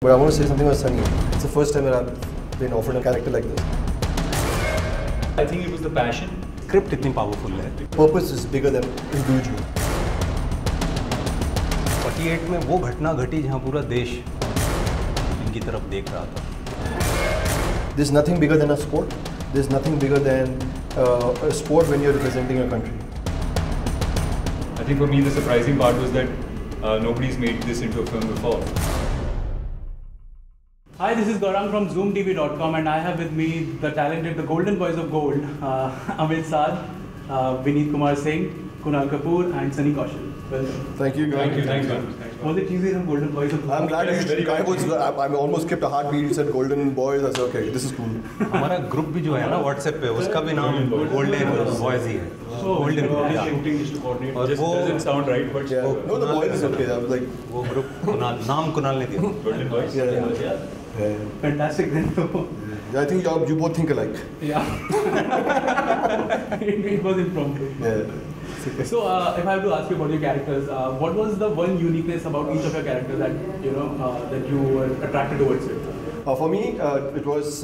But I want to say something about Sunny. It's the first time that I've been offered a character like this. I think it was the passion. Script इतनी powerful है. Purpose is bigger than individual. 48 में वो घटना घटी जहाँ पूरा देश इनकी तरफ देख रहा था. There's nothing bigger than a sport. There's nothing bigger than a sport when you're representing a country. I think for me the surprising part was that nobody's made this into a film before. Hi, this is Gaurang from ZoomTV.com and I have with me the talented, the golden boys of gold, Amit Sadh, Vineet Kumar Singh, Kunal Kapoor and Sunny Kaushal. Welcome. Thank you. Thank you. Thanks, man. Was it easy, some golden boys of gold? I'm glad I almost skipped a heartbeat. You said golden boys. I said, okay, this is cool. हमारा group भी जो है ना WhatsApp पे उसका भी नाम golden boys ही है. Golden Shooting just doesn't sound right, but Yeah. No, the boys is okay. I'm like, वो ग्रुप नाम कुणाल ने दिया. Golden Boys. yeah. Fantastic then. I think you both think alike. Yeah. it was impromptu. Yeah. So, if I have to ask you about your characters, what was the one uniqueness about each of your characters that that you were attracted towards it? For me, it was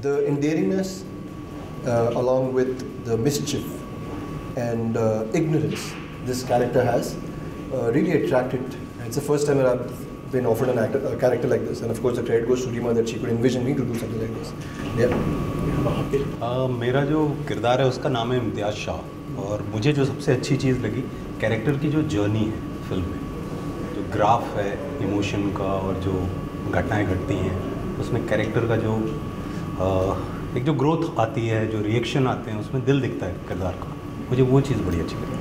the endearingness along with the mischief and ignorance this character has really attracted. It's the first time that I've been offered a character like this, and of course the credit goes to Rima that she could envision me to do something like this. Yeah. मेरा जो किरदार है उसका नाम है इम्तियाज़ शाह और मुझे जो सबसे अच्छी चीज़ लगी कैरेक्टर की जो जर्नी है फिल्म में, जो ग्राफ है इमोशन का और जो घटनाएं घटती हैं उसमें कैरेक्टर का जो एक जो ग्रोथ आती है, जो रिएक्शन आते हैं उसमें दिल दिखता है किरदार का. मुझे वो चीज़ बड़ी अच्छी लगी.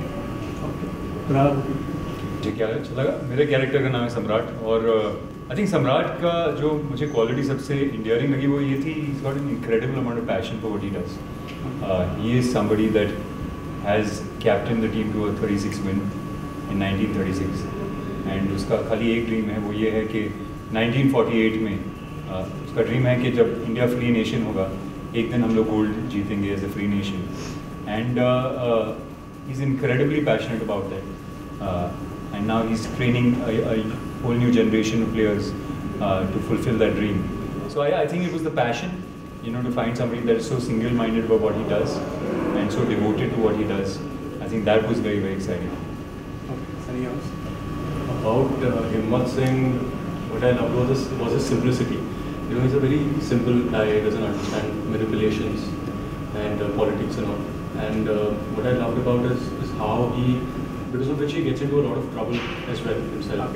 मुझे क्या अच्छा लगा, मेरे कैरेक्टर का नाम है सम्राट और आई थिंक सम्राट का जो मुझे क्वालिटी सबसे इंडियरिंग लगी वो ये थी, he's got an incredible amount of passion for what he does. He is somebody that has captained the team to a 36 win in 1936 and उसका खाली एक ड्रीम है, वो ये है कि 1948 में उसका ड्रीम है कि जब इंडिया फ्री नेशन होगा एक दिन हम लोग गोल्ड जीतेंगे as a free nation and he is incredibly passionate about that. And now he's training a whole new generation of players to fulfill that dream. So I think it was the passion, to find somebody that is so single-minded about what he does and so devoted to what he does. I think that was very, very exciting. Okay, Sunny, yours? About Himmat Singh, what I loved was his simplicity. He's a very simple guy, he doesn't understand manipulations and politics and all. And what I loved about is how because of which he gets into a lot of trouble as well himself,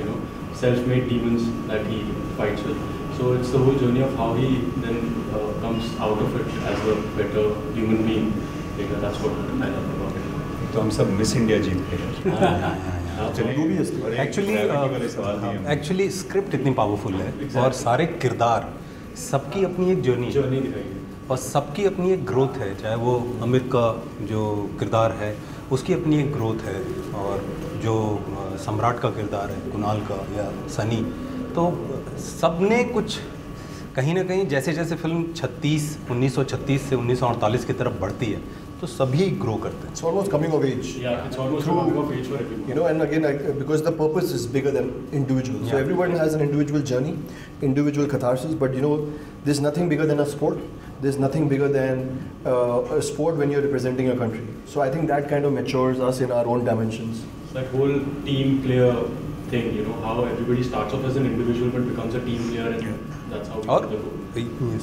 self-made demons that he fights with. So it's the whole journey of how he then comes out of it as a better human being. That's what I love about it. तो हम सब miss India जीत गए. Actually script इतनी powerful है और सारे किरदार सबकी अपनी एक जर्नी दिखाई है और सबकी अपनी एक ग्रोथ है. चाहे वो अमित का जो किरदार है उसकी अपनी एक ग्रोथ है और जो सम्राट का किरदार है कुणाल का या सनी, तो सब ने कुछ कहीं ना कहीं जैसे जैसे फिल्म 1936 से 1948 की तरफ बढ़ती है तो सभी ग्रो करते हैं. It's almost coming of age. Yeah, it's almost coming of age for everyone. And again, because the purpose is bigger than individual. So everyone has an individual journey, individual catharsis. But there's nothing bigger than a sport. There's nothing bigger than a sport when you're representing a country. So I think that kind of matures us in our own dimensions. That whole team player thing, how everybody starts off as an individual but becomes a team player, and that's how we और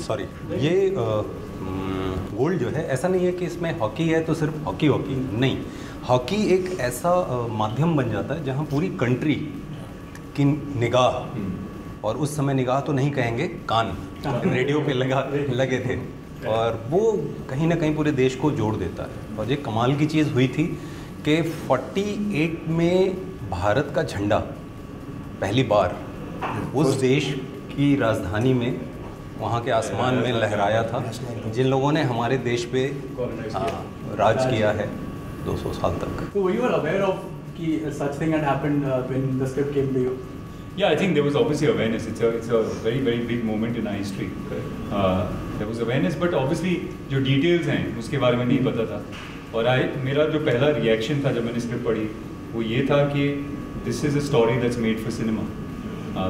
sorry ये gold जो है ऐसा नहीं है कि इसमें hockey है तो सिर्फ हॉकी नहीं. हॉकी एक ऐसा माध्यम बन जाता है जहाँ पूरी कंट्री की निगाह, और उस समय निगाह तो नहीं कहेंगे, कान रेडियो पे लगे थे और वो कहीं ना कहीं पूरे देश को जोड़ देता है. और ये कमाल की चीज़ हुई थी कि 48 में भारत का झंडा पहली बार उस देश की राजधानी में वहाँ के आसमान में लहराया था जिन लोगों ने हमारे देश पे राज किया है 200 साल तक. So were you aware of कि such thing had happened when the script came to you? Yeah, I think there was obviously awareness. It's a very, very big moment in our history. There was awareness, but obviously जो details हैं उसके बारे में नहीं पता था. और मेरा जो पहला रिएक्शन था जब मैंने स्क्रिप्ट पढ़ी वो ये था कि this is a story that's made for cinema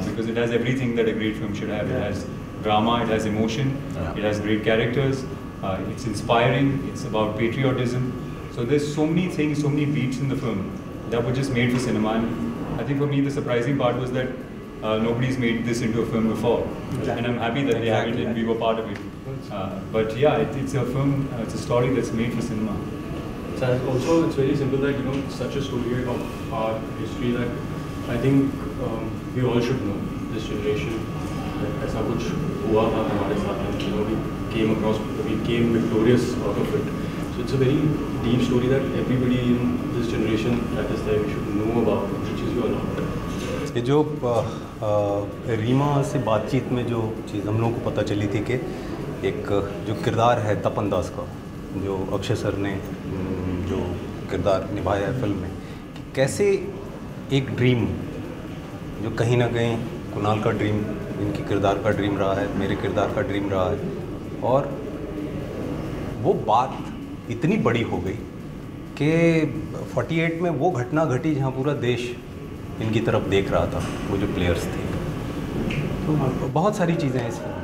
because it has everything that a great film should have. It has drama, it has emotion, it has great characters, it's inspiring, it's about patriotism. So there's so many things, so many beats in the film that were just made for cinema. And I think for me the surprising part was that nobody's made this into a film before. And I'm happy that they haven't and we were part of it. But yeah, it's a film, it's a story that's made for cinema. Also, it's very simple that, you know, such a story of our history that I think we all should know, this generation, that ऐसा कुछ हुआ था हमारे साथ, and, you know, we came victorious out of it. So it's a very deep story that everybody in this generation that is there should know about, which teaches you a lot. ये जो रीमा से बातचीत में जो चीज़ हम लोगों को पता चली थी कि एक जो किरदार है तपन दास का, जो अक्षय सर ने जो किरदार निभाया है फिल्म में, कि कैसे एक ड्रीम जो कहीं ना कहीं कुणाल का ड्रीम, इनकी किरदार का ड्रीम रहा है, मेरे किरदार का ड्रीम रहा है, और वो बात इतनी बड़ी हो गई कि 48 में वो घटना घटी जहाँ पूरा देश इनकी तरफ देख रहा था, वो जो प्लेयर्स थे। तो बहुत सारी चीज़ें हैं इस फिल्म में।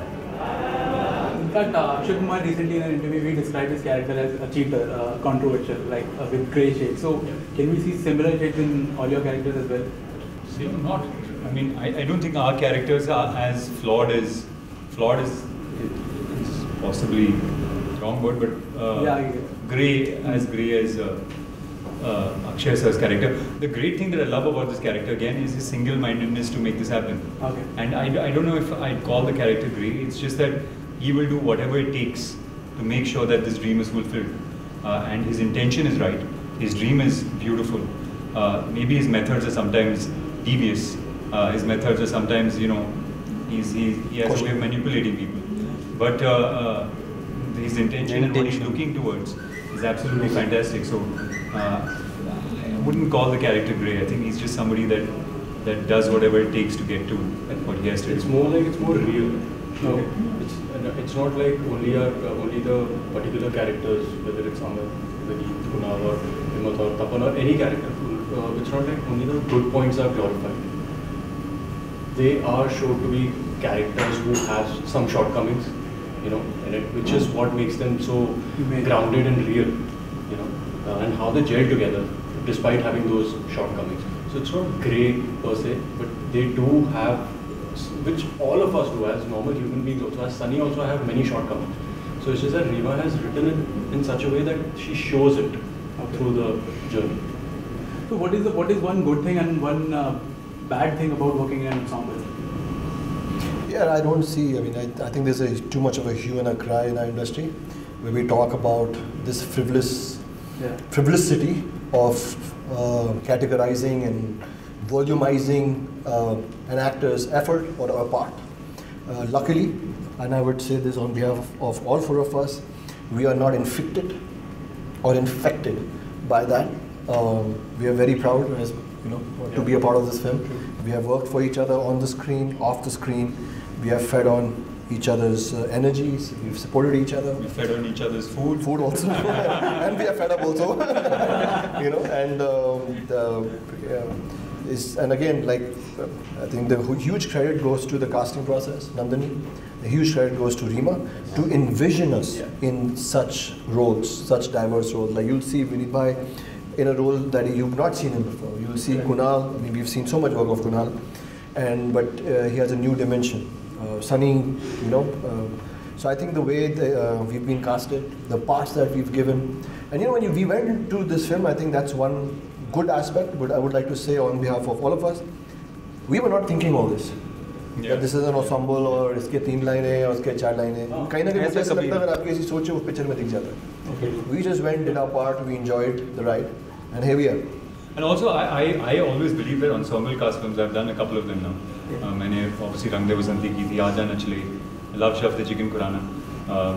In fact, Akshay Kumar recently in an interview he described his character as a cheater, controversial, like with grey shades. So can we see similar shades in all your characters as well? See, not. I mean, I don't think our characters are as flawed is possibly wrong word, but grey as Akshay sir's character. The great thing that I love about this character again is his single-mindedness to make this happen. Okay. And I don't know if I'd call the character grey. It's just that he will do whatever it takes to make sure that this dream is fulfilled. And his intention is right. His dream is beautiful. Maybe his methods are sometimes devious. His methods are sometimes, you know, he has a way of manipulating people. But his intention and what he's looking towards is absolutely fantastic. So I wouldn't call the character grey. I think he's just somebody that does whatever it takes to get to what he has to do. It's more like it's more real. Okay. It's not like only the particular characters, whether it's Amit, Vineet, Kunal or Himmat or Tapan or any character. It's not like only the good points are glorified. They are shown to be characters who have some shortcomings, you know, which is what makes them so grounded and real, you know, and how they gel together despite having those shortcomings. So it's not grey per se, but they do have, which all of us do as normal human beings also, as Sunny also have many shortcomings. So it's just that Rima has written it in such a way that she shows it through the journey. So what is one good thing and one bad thing about working in an ensemble? Yeah, I don't see, I mean, I think there's too much of a hue and a cry in our industry where we talk about this frivolity of categorizing and volumizing an actor's effort or a part. Luckily, and I would say this on behalf of all four of us, we are not inflicted or infected by that. We are very proud, as you know, to be a part of this film. We have worked for each other on the screen, off the screen. We have fed on each other's energies. We've supported each other. We fed on each other's food. Food also, and we are fed up also. You know, and and again, like I think the huge credit goes to the casting process, Nandini. The huge credit goes to Rima to envision us in such roles, such diverse roles. Like you'll see Vineet Bhai in a role that you've not seen him before. You'll see Kunal. I mean, we've seen so much work of Kunal, but he has a new dimension. Sunny, you know. So I think the way we've been casted, the parts that we've given, and you know, when we went into this film, I think that's one good aspect. But I would like to say on behalf of all of us, we were not thinking all this. That this is an ensemble और इसके 3 लाइनें और इसके 4 लाइनें. कहीं ना कहीं मुझे ऐसा लगता है अगर आपकी ऐसी सोच है वो पिक्चर में दिख जाता है. We just went, did our part, we enjoyed the ride, and here we are. And also, I always believe that ensemble cast films, I've done a couple of them now. मैंने obviously रंग दे बसंती की थी, आजा नचले, Love Shaf the Chicken Kurana,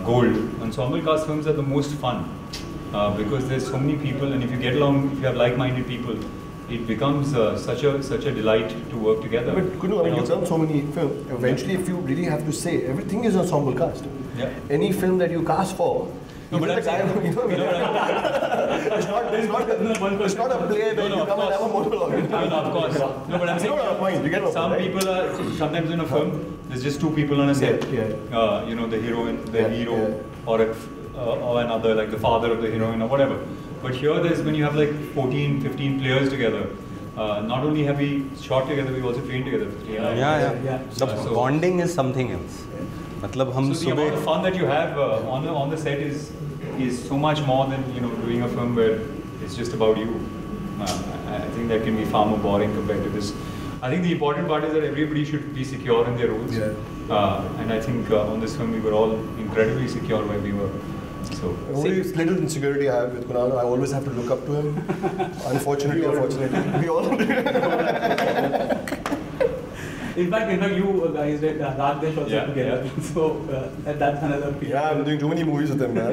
Gold. Ensemble cast films are the most fun because there's so many people, and if you get along, if you have like-minded people, it becomes such a delight to work together. But Kunu, I mean, you've done so many films. Eventually, if you really have to say, everything is ensemble cast. Yeah. Any film that you cast for, No, but It's not a play where you come and have a monologue. No, of course. No, but I'm saying point. You get my some point, people are sometimes in a film. There's just 2 people on a set. You know, the heroine, the hero, or another, like the father of the heroine or whatever. But here, there's when you have like 14, 15 players together. Not only have we shot together, we've also trained together. The bonding is something else. मतलब हम so the amount of fun that you have on the set is so much more than doing a film where it's just about you. I think that can be far more boring compared to this. I think the important part is that everybody should be secure in their roles. And I think on this film we were all incredibly secure where we were. So only little insecurity I have with Kunal, I always have to look up to him. Unfortunately, we all do. In fact, you guys did Ragdesh also together. So that's another piece. Yeah, I'm doing too many movies with him, man.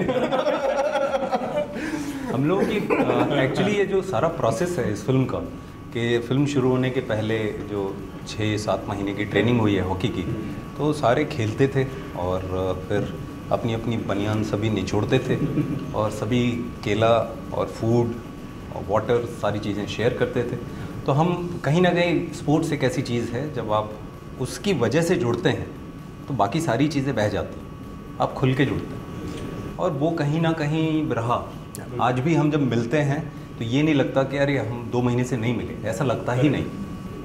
हम लोगों की actually ये जो सारा process है इस film का कि फिल्म शुरू होने के पहले जो 6-7 महीने की ट्रेनिंग हुई है हॉकी की, तो सारे खेलते थे और फिर अपनी अपनी बनियान सभी निचोड़ते थे और सभी केला और फूड और वाटर सारी चीज़ें शेयर करते थे। तो हम कहीं ना कहीं स्पोर्ट्स एक ऐसी चीज़ है जब आप उसकी वजह से जुड़ते हैं तो बाकी सारी चीज़ें बह जाती हैं, आप खुल के जुड़ते हैं और वो कहीं ना कहीं रहा। आज भी हम जब मिलते हैं तो ये नहीं लगता कि अरे हम 2 महीने से नहीं मिले, ऐसा लगता ही नहीं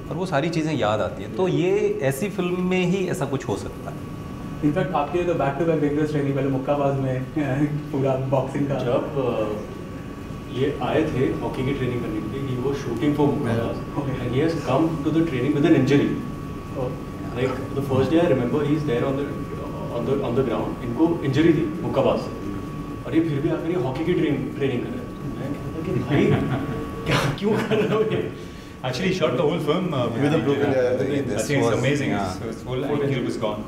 और वो सारी चीज़ें याद आती हैं। तो ये ऐसी फिल्म में ही ऐसा कुछ हो सकता है। इनफैक्ट आपके तो बैक टू बैक बिगनेस ट्रेनिंग पहले मुक्काबाज में पूरा बॉक्सिंग का जब ये आए थे हॉकी की ट्रेनिंग करने के लिए, he was shooting for Mukkabaaz and he has come to the training with an injury. Like the first day I remember he is there on the ground, इनको इंजरी थी मुक्काबाज से और ये फिर भी आकर ये हॉकी की ट्रेनिंग कर रहे हैं। मैं कहता कि भाई क्या क्यों कर रहे हो ये? Actually, he shot the whole film with a broken leg. I think it's amazing. His whole ankle was gone.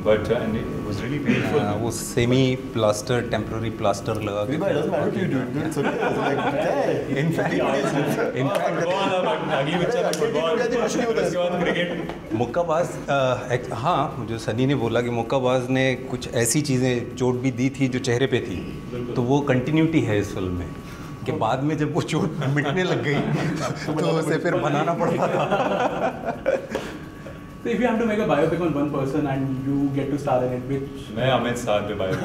But and it was really painful. वो सेमी प्लास्टर टेम्पररी प्लास्टर लगा के It doesn't matter to you, dude. It's okay. It's like, hey. In fact, Mukkabaaz हाँ, जो सनी ने बोला कि मुक्काबाज ने कुछ ऐसी चीज़ें चोट भी दी थी जो चेहरे पे थी, तो वो कंटिन्यूटी है इस फिल्म में कि बाद में जब वो चोट मिटने लग गई तो उसे फिर बनाना पड़ता था। So if you have to make a biopic on one person and you get to star in it, which मैं अमित साध पे biopic.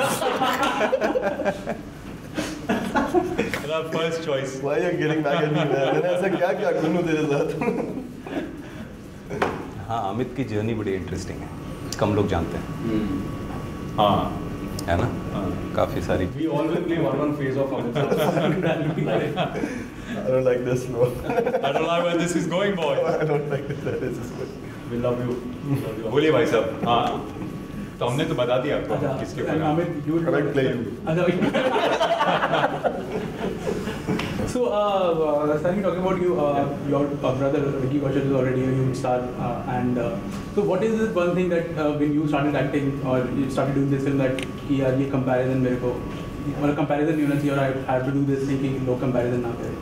मेरा first choice. Why are you getting back at me, man? मैंने ऐसा क्या करूँ तेरे साथ? हाँ, अमित की जर्नी बड़ी इंटरेस्टिंग है, कम लोग जानते हैं। हाँ, है ना? काफ़ी सारी। We all will play one phase of Amit Sadh. I don't like this, bro. I don't know where this is going, boy. I don't like this. This is good. We love you. बोलिए भाई साहब। हाँ, तो हमने तो बता दिया आपको किसके ऊपर। Amit, you I might play you. So, Sunny, talking about you, your brother Vicky Kaushal is already a huge star, and so what is this one thing that when you started acting or you started doing this film that कि यार ये comparison मेरे को और comparison नहीं होना चाहिए और I have to do this thinking no comparison ना करें।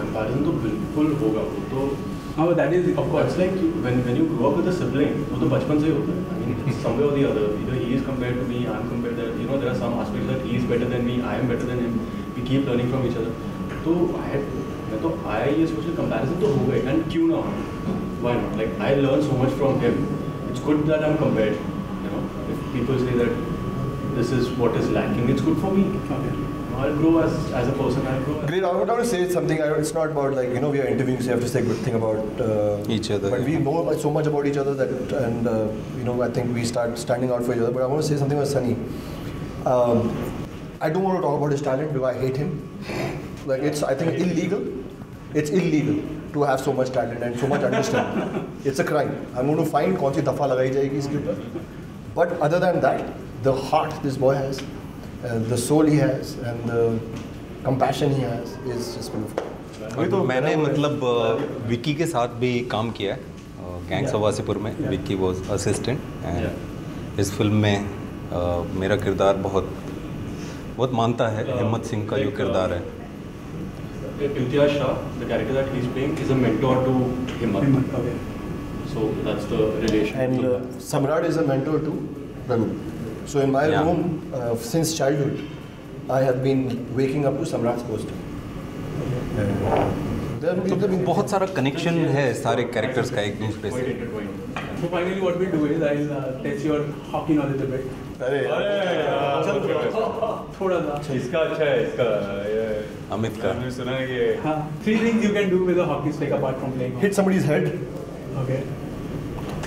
Comparison तो बिल्कुल होगा, वो तो हाँ, that is of course. It's like when you grow up with a sibling, वो तो बचपन से ही होता है. I mean, somewhere or the other, either he is compared to me, I am compared to that. You know, there are some aspects that he is better than me, I am better than him. We keep learning from each other. तो मैं तो आया ये सोच के comparison तो हो गए, and क्यों ना हो? Why not? Like I learn so much from him. It's good that I'm compared. You know, if people say that this is what is lacking, it's good for me. Okay. I'll grow as a person. I'll grow. Great. I would want to say something. It's not about like we are interviewing, so you have to say good thing about each other. But we know so much about each other that, and I think we start standing out for each other. But I want to say something about Sunny. I don't want to talk about his talent because I hate him. Like I think illegal. It's illegal to have so much talent and so much understanding. It's a crime. I'm going to find कौन सी दफा लगाई जाएगी इसके ऊपर. But other than that, the heart this boy has. The soul he has and the compassion he has is just beautiful. तो मैंने मतलब विक्की के साथ भी काम किया है गैंग्स ऑफ वासेपुर में. विक्की वाज असिस्टेंट एंड इस फिल्म में मेरा किरदार बहुत मानता है हिम्मत सिंह का जो किरदार है. Imtiaz Shah, the character that he's playing, is a mentor to Himmat. Okay. So that's the relation. And Samrat is a mentor to Raghu. So in my room, since childhood, I have been waking up to Samrat's poster. तो बहुत सारा connection है सारे characters का एक दूसरे से. So finally, what we'll do is I'll test your hockey knowledge a bit. अरे थोड़ा सा. इसका अच्छा है इसका अमित का. मैंने सुना है कि हाँ. 3 things you can do with a hockey stick apart from playing. hit somebody's head. Okay.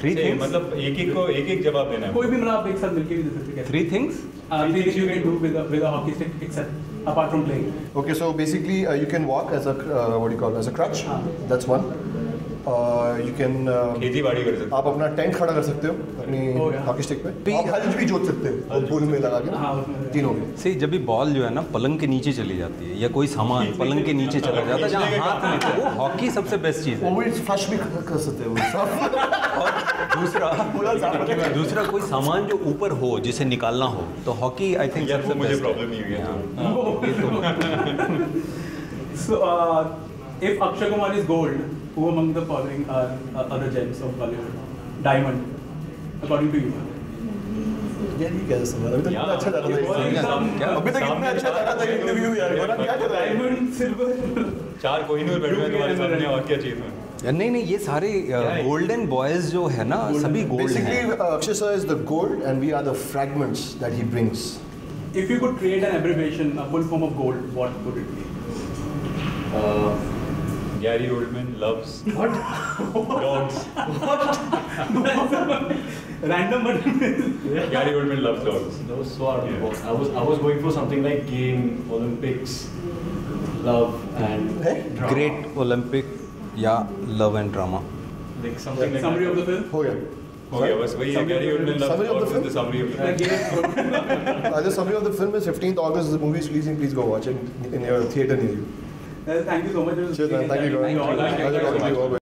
3 things. मतलब एक जवाब देना है. कोई भी मतलब आप एक साथ मिलके भी दे सकते हैं. 3 things. 3 things you can do with a hockey stick itself apart from playing. Okay, so basically you can walk as a what do you call, as a crutch. That's one. You can खेती बाड़ी कर सकते आप अपना tent खड़ा कर सकते हो अपनी हॉकी स्टिक पे. आप हल भी जोत सकते हो फूल में लगा के. हाँ, उसमें 3 हो गए. से जब भी बॉल जो है ना पलंग के नीचे चली जाती है या कोई सामान पलंग के नीचे चला जाता है जहाँ हाथ नहीं तो वो हॉकी सबसे बेस्ट चीज़ है. वो फ्लश भी कर सकते हो सब. और दूसरा कोई सामान जो ऊपर हो जिसे निकालना हो तो हॉकी आई थिंक यार सबसे मुझे बेस्ट प्रॉब्लम नहीं हुई है. So, if Akshay Kumar is gold, who among the following are other gems of Bollywood? Diamond, according to you. यार ये कैसा सवाल. अभी तक कितना अच्छा जा रहा था. अभी तक कितना अच्छा जा रहा था इंटरव्यू यार. क्या कर रहा है. Diamond, silver. 4 कोहिनूर बैठे हैं तुम्हारे सामने और क्या चाहिए तुम्हें. नहीं नहीं ये सारे गोल्डन बॉयज जो है ना सभी गोल्ड हैं. Basically, Akshay sir is the gold and we are the fragments that he brings. If you could create an abbreviation, a full form of gold, what would it be? Gary Oldman loves What? dogs. Random, but Gary Oldman loves dogs. That was so out of the box. I was going for something like game, Olympics, love and drama. Great Olympic या love and drama. Like something like summary that. of the film. हो गया. हो गया बस वही है. Gary Oldman loves Summary of the dogs film? with the summary of the Like film. game. The summary of the film is 15th August. The movie is releasing. Please go watch it in your theater near you. Thank you so much. It was Cheers, man. really Thank you. enjoying. Pleasure talking to you always.